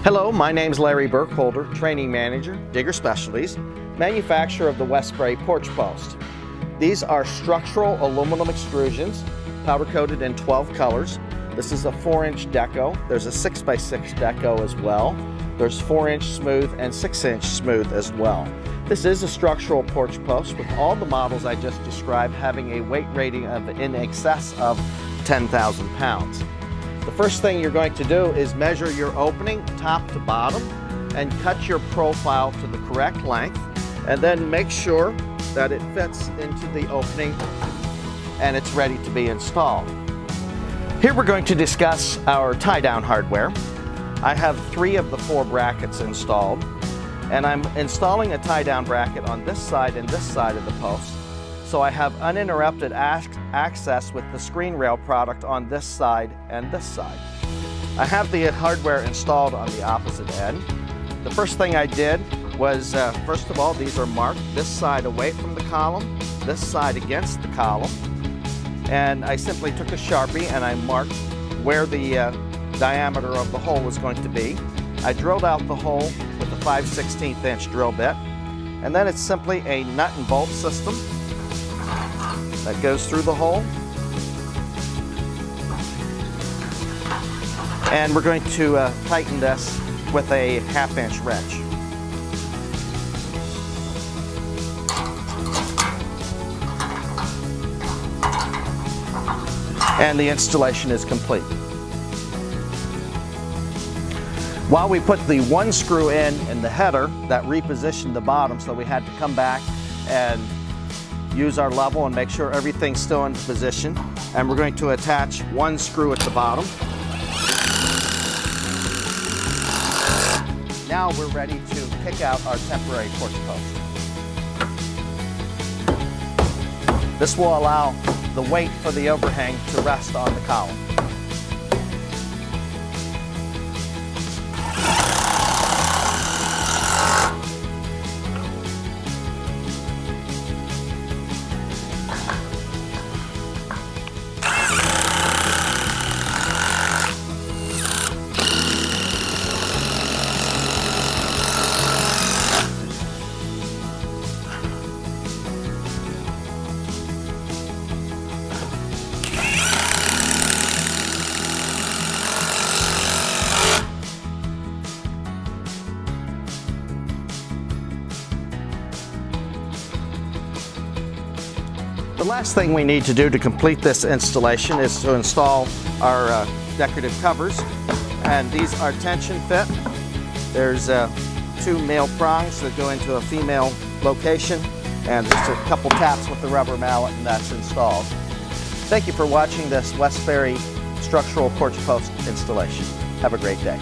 Hello, my name is Larry Burkholder, Training Manager, Digger Specialties, manufacturer of the Westbury porch post. These are structural aluminum extrusions, powder coated in 12 colors. This is a 4-inch deco. There's a 6x6 deco as well. There's 4-inch smooth and 6-inch smooth as well. This is a structural porch post with all the models I just described having a weight rating of in excess of 10,000 pounds. The first thing you're going to do is measure your opening top to bottom and cut your profile to the correct length, and then make sure that it fits into the opening and it's ready to be installed. Here we're going to discuss our tie-down hardware. I have 3 of the 4 brackets installed, and I'm installing a tie-down bracket on this side and this side of the post, so I have uninterrupted access with the screen rail product on this side and this side. I have the hardware installed on the opposite end. The first thing I did was, first of all, these are marked this side away from the column, this side against the column, and I simply took a Sharpie and I marked where the diameter of the hole was going to be. I drilled out the hole with a 5/16 inch drill bit, and then it's simply a nut and bolt system that goes through the hole. And we're going to tighten this with a 1/2 inch wrench. And the installation is complete. While we put the 1 screw in the header, that repositioned the bottom, so we had to come back and use our level and make sure everything's still in position. And we're going to attach 1 screw at the bottom. Now we're ready to kick out our temporary porch post. This will allow the weight for the overhang to rest on the column. The last thing we need to do to complete this installation is to install our decorative covers, and these are tension fit. There's 2 male prongs that go into a female location, and just a couple taps with the rubber mallet, and that's installed. Thank you for watching this Westbury structural porch post installation. Have a great day.